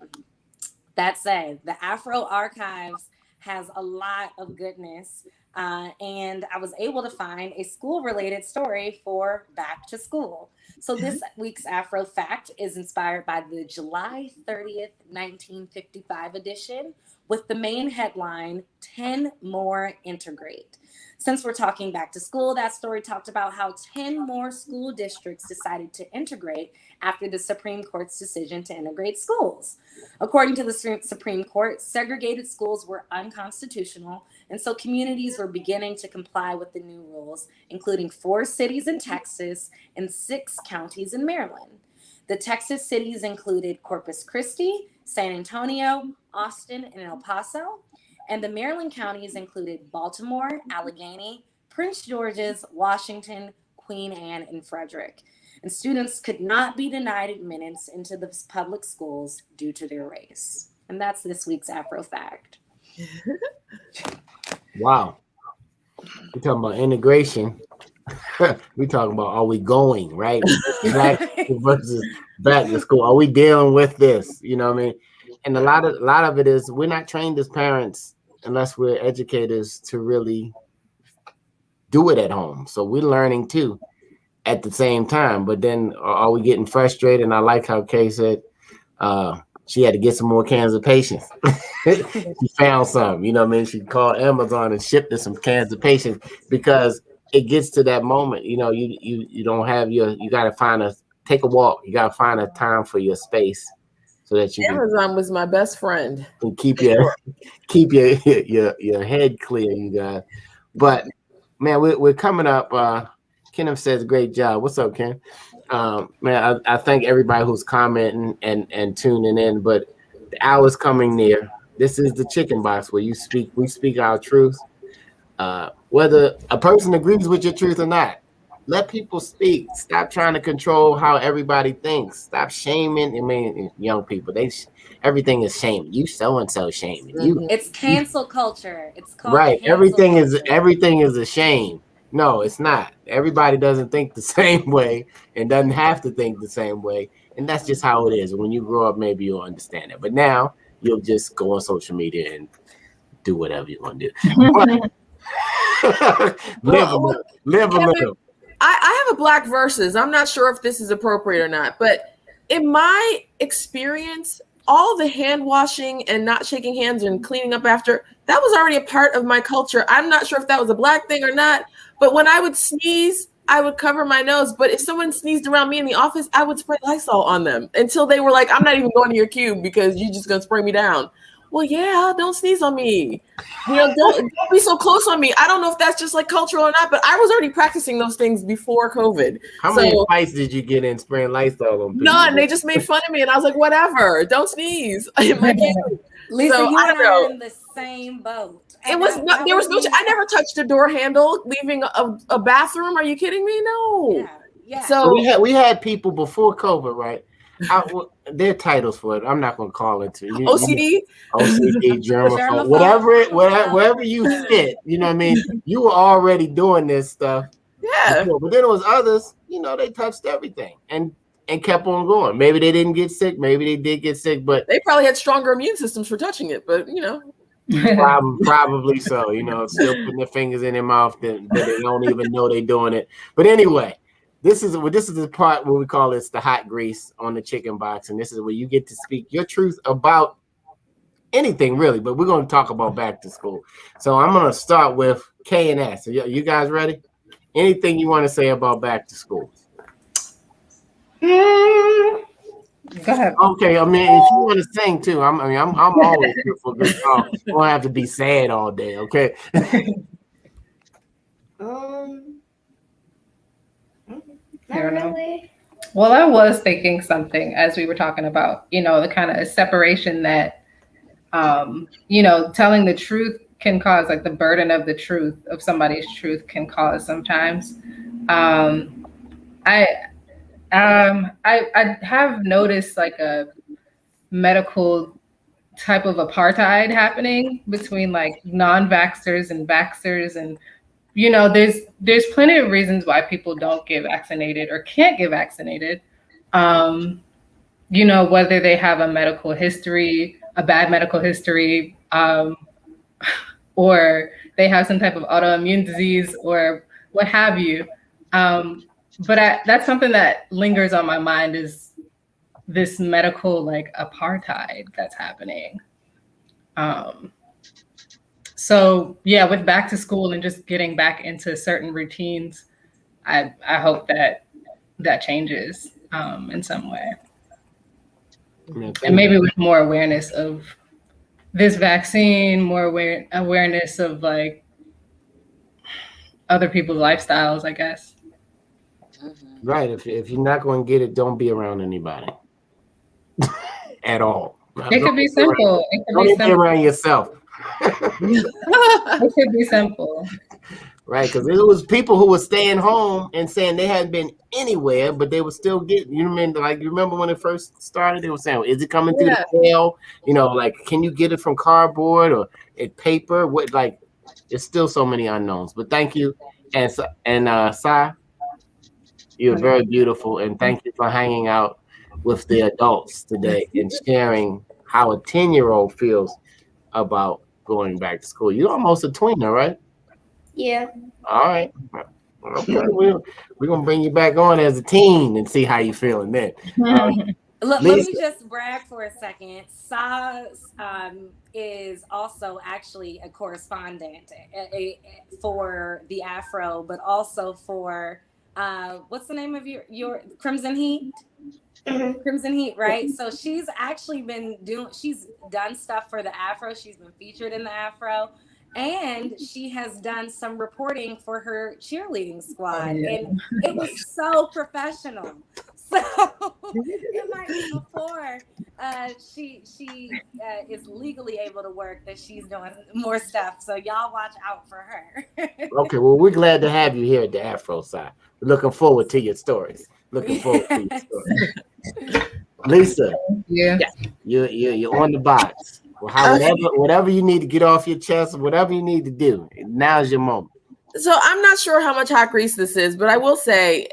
That said, the Afro Archives has a lot of goodness. And I was able to find a school-related story for back to school. So this week's Afrofact is inspired by the July 30th, 1955 edition with the main headline, 10 More Integrate. Since we're talking back to school, that story talked about how 10 more school districts decided to integrate after the Supreme Court's decision to integrate schools. According to the Supreme Court, segregated schools were unconstitutional, and so communities were beginning to comply with the new rules, including 4 cities in Texas and 6 counties in Maryland. The Texas cities included Corpus Christi, San Antonio, Austin, and El Paso. And the Maryland counties included Baltimore, Allegheny, Prince George's, Washington, Queen Anne, and Frederick. And students could not be denied admittance into the public schools due to their race. And that's this week's Afrofact. Wow. We're talking about integration. We're talking about, are we going, right? Back versus back to school. Are we dealing with this? You know what I mean? And a lot of it is we're not trained as parents unless we're educators to really do it at home. So we're learning too at the same time. But then are we getting frustrated? And I like how Kay said she had to get some more cans of patience. She found some, you know what I mean? She called Amazon and shipped us some cans of patience because it gets to that moment. You know, you don't have you got to take a walk. You got to find a time for your space. So that you Amazon was my best friend. And keep your head clear, you guys. But man, we're coming up. Kenneth says, "Great job." What's up, Ken? Man, I thank everybody who's commenting and tuning in. But the hour's coming near. This is the Chicken Box where we speak our truth, whether a person agrees with your truth or not. Let people speak. Stop trying to control how everybody thinks. Stop shaming. I mean, young people, everything is shaming. You so-and-so shaming. You It's cancel culture. It's called right. cancel culture. Everything is a shame. No, it's not. Everybody doesn't think the same way and doesn't have to think the same way. And that's just how it is. When you grow up, maybe you'll understand it. But now you'll just go on social media and do whatever you want to do. live a little. I have a Black versus. I'm not sure if this is appropriate or not, but in my experience, all the hand washing and not shaking hands and cleaning up after, that was already a part of my culture. I'm not sure if that was a Black thing or not, but when I would sneeze, I would cover my nose. But if someone sneezed around me in the office, I would spray Lysol on them until they were like, I'm not even going to your cube because you're just going to spray me down. Well, yeah, don't sneeze on me. You know, don't be so close on me. I don't know if that's just like cultural or not, but I was already practicing those things before COVID. How many fights did you get in spraying Lysol on people? None. They just made fun of me, and I was like, whatever, don't sneeze. Lisa, so, you and I are in the same boat. It was not, there was no. I never touched a door handle leaving a bathroom. Are you kidding me? No. Yeah. So we had people before COVID, right? Their titles for it. I'm not going to call it OCD, germaphobe, wherever you fit. You know what I mean? You were already doing this stuff. Yeah. Before. But then there was others. You know, they touched everything and kept on going. Maybe they didn't get sick. Maybe they did get sick, but they probably had stronger immune systems for touching it. But you know. Probably so. You know, still putting their fingers in their mouth that they don't even know they're doing it. But anyway. This is the part where we call this the hot grease on the chicken box, and this is where you get to speak your truth about anything really. But we're going to talk about back to school. So I'm going to start with K and S. So you guys ready? Anything you want to say about back to school? Go ahead. Okay. I mean, if you want to sing too, I'm always here for a good song. You won't have to be sad all day. Okay. I don't know. Well, I was thinking something as we were talking about, you know, the kind of separation that, you know, telling the truth can cause, like the burden of the truth of somebody's truth can cause sometimes. I have noticed like a medical type of apartheid happening between like non-vaxxers and vaxxers, and you know, there's plenty of reasons why people don't get vaccinated or can't get vaccinated. You know, whether they have a medical history, a bad medical history, or they have some type of autoimmune disease or what have you. But that's something that lingers on my mind is this medical like apartheid that's happening. So yeah, with back to school and just getting back into certain routines, I hope that changes in some way. And maybe with more awareness of this vaccine, more awareness of like other people's lifestyles, I guess. Right. If you're not going to get it, don't be around anybody at all. It could be simple. It could be around yourself. It could be simple. Right, because it was people who were staying home and saying they hadn't been anywhere, but they were still getting. You remember when it first started? They were saying, "Is it coming through the mail? You know, like, can you get it from cardboard or paper? What? Like, there's still so many unknowns." But thank you, and Sai, you're very beautiful, and thank you for hanging out with the adults today and sharing how a 10-year-old feels about going back to school. You're almost a tweener, right? Yeah. All right. Okay. We're gonna bring you back on as a teen and see how you feeling then. Let me just brag for a second. Saz is also actually a correspondent for the Afro, but also for what's the name of your Crimson Heat? Crimson Heat, right? So she's actually she's done stuff for the Afro. She's been featured in the Afro. And she has done some reporting for her cheerleading squad. And it was so professional. So it might be before she is legally able to work, that she's doing more stuff. So y'all watch out for her. Okay, well, we're glad to have you here at the Afro side. We're looking forward to your stories. Looking forward to your stories. Lisa, Yeah. you're on the box. Well, whatever you need to get off your chest, whatever you need to do, now's your moment. So I'm not sure how much hot grease this is, but I will say,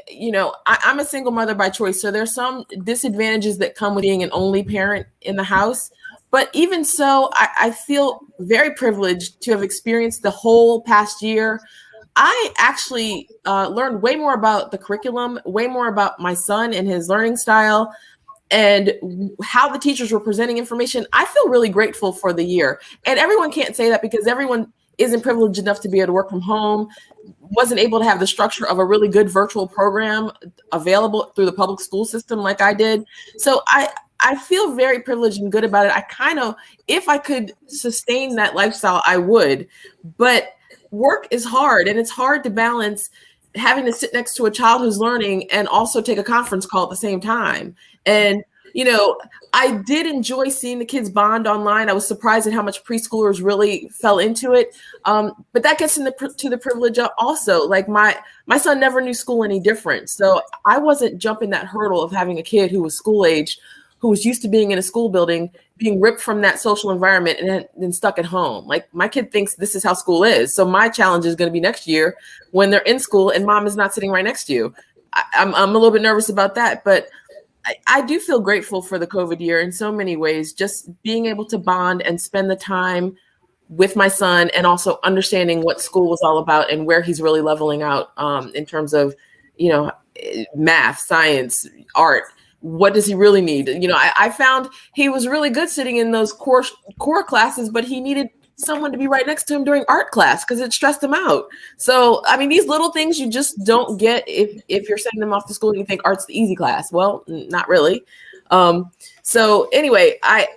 I'm a single mother by choice. So there's some disadvantages that come with being an only parent in the house. But even so, I feel very privileged to have experienced the whole past year. I actually learned way more about the curriculum, way more about my son and his learning style, and how the teachers were presenting information. I feel really grateful for the year. And everyone can't say that because everyone isn't privileged enough to be able to work from home, wasn't able to have the structure of a really good virtual program available through the public school system like I did. So I feel very privileged and good about it. I kind of, if I could sustain that lifestyle, I would. But work is hard, and it's hard to balance having to sit next to a child who's learning and also take a conference call at the same time. And I did enjoy seeing the kids bond online. I was surprised at how much preschoolers really fell into it. But that gets to the privilege also. Like my son never knew school any different. So I wasn't jumping that hurdle of having a kid who was school age, who was used to being in a school building, being ripped from that social environment and then stuck at home. Like my kid thinks this is how school is. So my challenge is going to be next year when they're in school and mom is not sitting right next to you. I'm a little bit nervous about that, but I do feel grateful for the COVID year in so many ways, just being able to bond and spend the time with my son and also understanding what school was all about and where he's really leveling out in terms of, math, science, art. What does he really need? I found he was really good sitting in those core classes, but he needed someone to be right next to him during art class because it stressed him out. So, I mean, these little things you just don't get if you're sending them off to school and you think art's the easy class. Well, not really. So anyway, I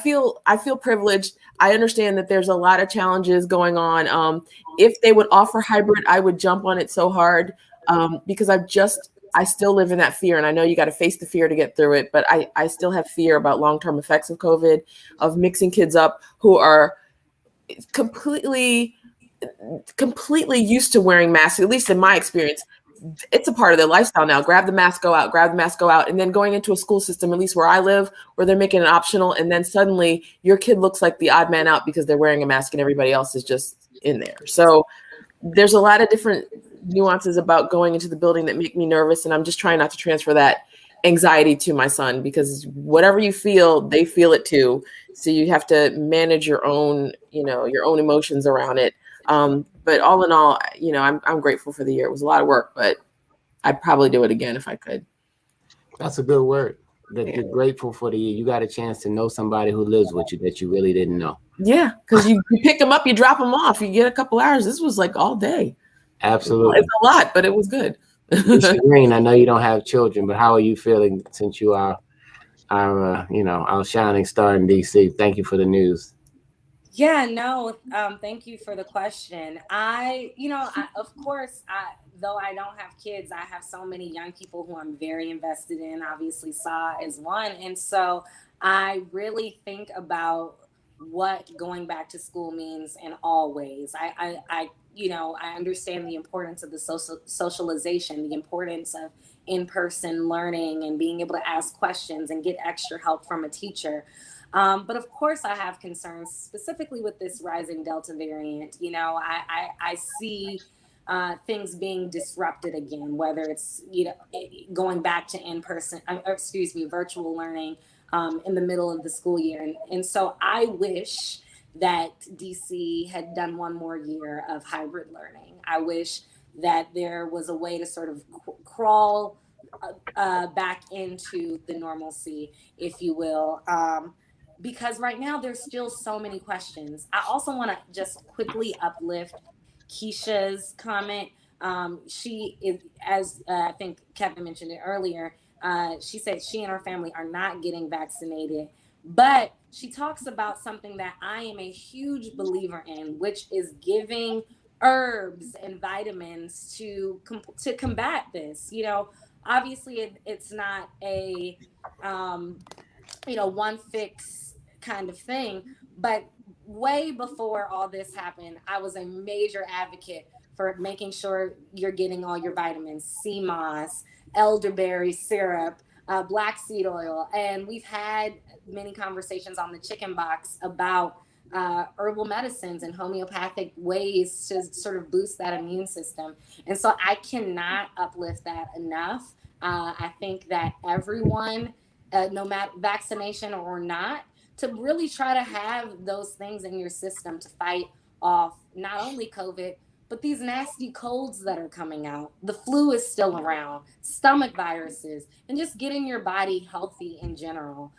feel privileged. I understand that there's a lot of challenges going on. If they would offer hybrid, I would jump on it so hard because I still live in that fear. And I know you got to face the fear to get through it, but I still have fear about long-term effects of COVID, of mixing kids up who are completely used to wearing masks, at least in my experience. It's a part of their lifestyle now. Grab the mask, go out. And then going into a school system, at least where I live, where they're making it optional. And then suddenly your kid looks like the odd man out because they're wearing a mask and everybody else is just in there. So there's a lot of different nuances about going into the building that make me nervous. And I'm just trying not to transfer that anxiety to my son, because whatever you feel, they feel it too. So you have to manage your own emotions around it. But all in all, I'm grateful for the year. It was a lot of work, but I'd probably do it again if I could. That's a good word. That you're grateful for the year. You got a chance to know somebody who lives with you that you really didn't know. Yeah, because you pick them up, you drop them off, you get a couple hours. This was like all day. Absolutely. It's a lot, but it was good. Mr. Green, I know you don't have children, but how are you feeling since you are our shining star in DC? Thank you for the news. Yeah, no, thank you for the question. Though I don't have kids, I have so many young people who I'm very invested in. Obviously, Sa is one. And so I really think about what going back to school means in all ways. I understand the importance of the socialization, the importance of in-person learning and being able to ask questions and get extra help from a teacher. But of course, I have concerns specifically with this rising Delta variant. I see things being disrupted again, whether it's going back to virtual learning in the middle of the school year. And so I wish that DC had done one more year of hybrid learning. I wish that there was a way to sort of crawl back into the normalcy, if you will. Because right now there's still so many questions. I also want to just quickly uplift Keisha's comment. She is, as I think Kevin mentioned it earlier, she said she and her family are not getting vaccinated, but she talks about something that I am a huge believer in, which is giving herbs and vitamins to combat this. Obviously it's not a one fix kind of thing. But way before all this happened, I was a major advocate for making sure you're getting all your vitamins, sea moss, elderberry syrup, black seed oil. And we've had many conversations on the chicken box about herbal medicines and homeopathic ways to sort of boost that immune system. And so I cannot uplift that enough. I think that everyone, no matter vaccination or not, to really try to have those things in your system to fight off not only COVID, but these nasty colds that are coming out. The flu is still around, stomach viruses, and just getting your body healthy in general.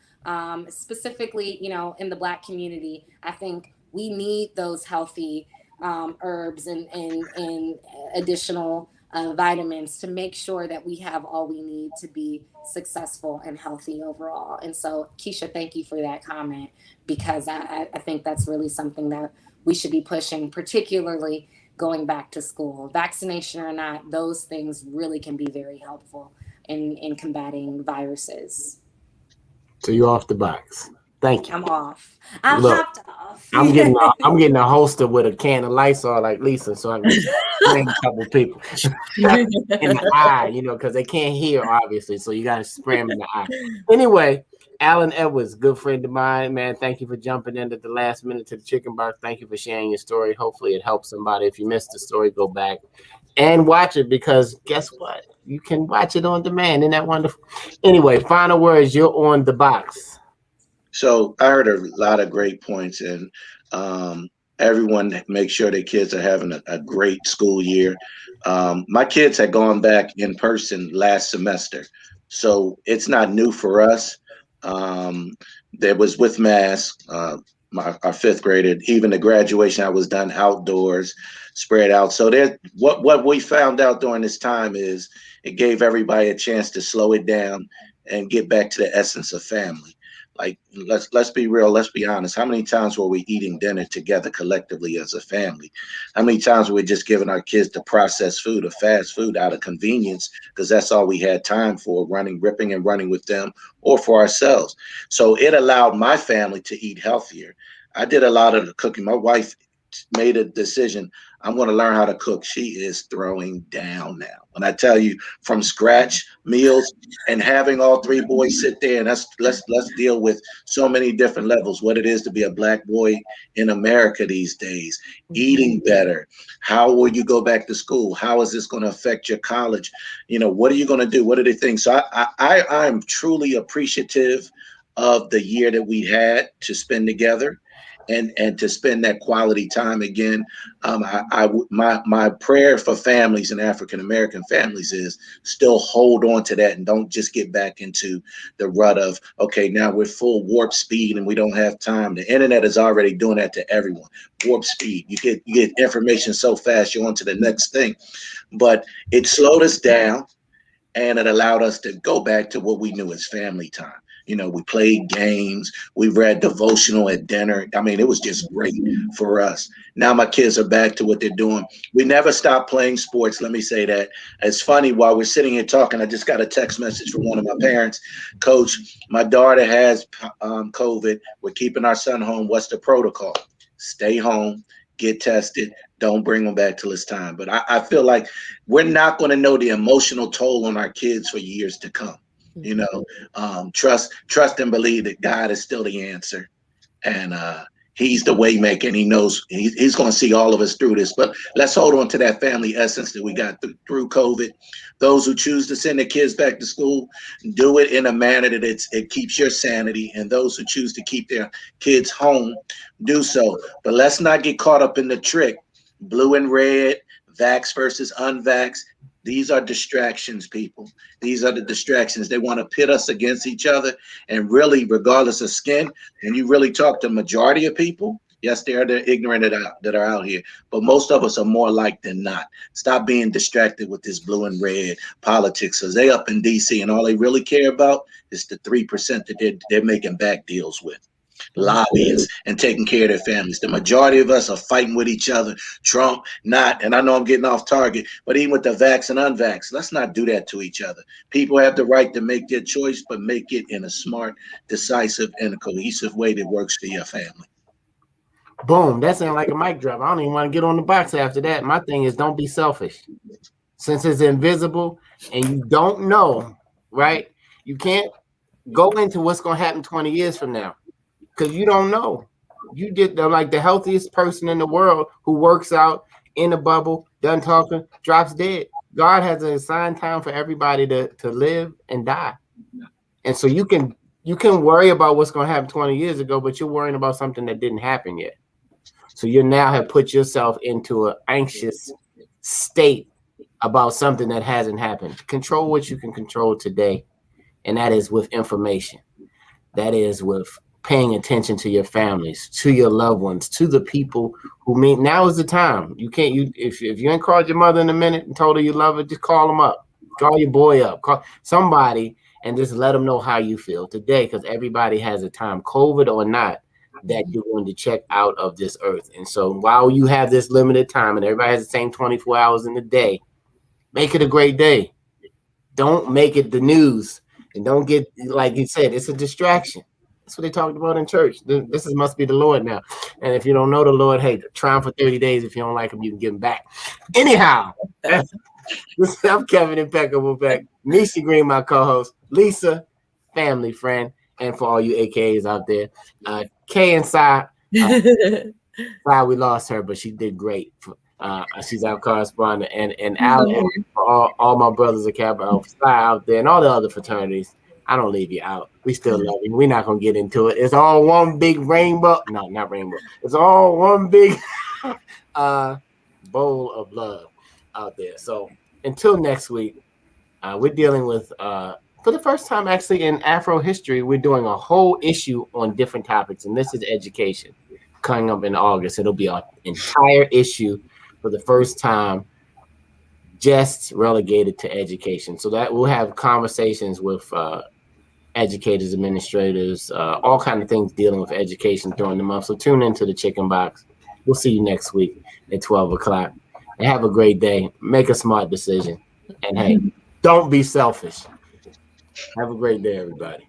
Specifically, in the Black community, I think we need those healthy herbs and additional vitamins to make sure that we have all we need to be successful and healthy overall. And so, Keisha, thank you for that comment, because I think that's really something that we should be pushing, particularly going back to school. Vaccination or not, those things really can be very helpful in combating viruses. So you're off the box. Thank you. I'm off. I'm Look, hopped off. I'm getting a holster with a can of Lysol like Lisa, so I can spray a couple people in the eye, because they can't hear, obviously, so you got to spray them in the eye. Anyway, Alan Edwards, good friend of mine, man, thank you for jumping in at the last minute to the chicken box. Thank you for sharing your story. Hopefully it helps somebody. If you missed the story, go back and watch it, because guess what? You can watch it on demand. Isn't that wonderful? Anyway, final words. You're on the box. So I heard a lot of great points, and everyone make sure their kids are having a great school year. My kids had gone back in person last semester, so it's not new for us. There was with masks. Our fifth grader, even the graduation, I was done outdoors, spread out. So what we found out during this time is it gave everybody a chance to slow it down and get back to the essence of family. Like, let's be real, let's be honest. How many times were we eating dinner together collectively as a family? How many times were we just giving our kids the processed food or fast food out of convenience, because that's all we had time for, ripping and running with them or for ourselves? So it allowed my family to eat healthier. I did a lot of the cooking. My wife made a decision. I'm going to learn how to cook. She is throwing down now. When I tell you, from scratch meals, and having all three boys sit there and let's deal with so many different levels, what it is to be a Black boy in America these days, eating better. How will you go back to school? How is this going to affect your college? What are you going to do? What are the things? So I'm truly appreciative of the year that we had to spend together. And to spend that quality time again. My prayer for families and African American families is still hold on to that and don't just get back into the rut of, okay, now we're full warp speed and we don't have time. The internet is already doing that to everyone. Warp speed. You get information so fast, you're on to the next thing. But it slowed us down, and it allowed us to go back to what we knew as family time. We played games, we read devotional at dinner. I mean, it was just great for us. Now my kids are back to what they're doing. We never stopped playing sports. Let me say that. It's funny, while we're sitting here talking, I just got a text message from one of my parents. Coach, my daughter has COVID. We're keeping our son home. What's the protocol? Stay home, get tested. Don't bring them back till it's time. But I feel like we're not going to know the emotional toll on our kids for years to come. Trust and believe that God is still the answer, and he's the way maker, and he knows he's going to see all of us through this. But let's hold on to that family essence that we got through COVID. Those who choose to send their kids back to school, do it in a manner that it keeps your sanity, and those who choose to keep their kids home, do so. But let's not get caught up in the trick. Blue and red, vax versus unvax. These are distractions, people. These are the distractions. They want to pit us against each other. And really, regardless of skin, when you really talk to the majority of people, yes, they're ignorant that are out here. But most of us are more like than not. Stop being distracted with this blue and red politics, because they up in D.C. and all they really care about is the 3% that they're making back deals with. lobbying and taking care of their families. The majority of us are fighting with each other. Trump, not, and I know I'm getting off target, but even with the vax and unvax, let's not do that to each other. People have the right to make their choice, but make it in a smart, decisive, and a cohesive way that works for your family. Boom. That sounds like a mic drop. I don't even want to get on the box after that. My thing is don't be selfish. Since it's invisible and you don't know, right? You can't go into what's going to happen 20 years from now because you don't know. You did like the healthiest person in the world who works out in a bubble, done talking, drops dead. God has an assigned time for everybody to live and die. And so you can worry about what's going to happen 20 years ago, but you're worrying about something that didn't happen yet. So you now have put yourself into an anxious state about something that hasn't happened. Control what you can control today, and that is with information. That is with paying attention to your families, to your loved ones, to the people who mean. Now is the time. If you ain't called your mother in a minute and told her you love her, just call them up. Call your boy up. Call somebody and just let them know how you feel today, because everybody has a time, COVID or not, that you're going to check out of this earth. And so while you have this limited time and everybody has the same 24 hours in the day, make it a great day. Don't make it the news, and don't get, like you said, it's a distraction. That's what they talked about in church. This must be the Lord now. And if you don't know the Lord, hey, try him for 30 days. If you don't like him, you can give him back. Anyhow, I'm Kevin Impeccable Beck. Nisha Green, my co-host. Lisa, family friend. And for all you AKAs out there, Kay and Sai, we lost her, but she did great. She's our correspondent. And Alan, for all my brothers of Kappa Alpha Psi out there, and all the other fraternities, I don't leave you out. We still love you. We're not going to get into it. It's all one big rainbow. No, not rainbow. It's all one big bowl of love out there. So until next week, we're dealing with... for the first time, actually, in Afro history, we're doing a whole issue on different topics, and this is education. Coming up in August, it'll be an entire issue for the first time, just relegated to education. So that we'll have conversations with educators, administrators, all kind of things dealing with education during the month. So tune into the Chicken Box. We'll see you next week at 12 o'clock. And have a great day. Make a smart decision. And hey, don't be selfish. Have a great day, everybody.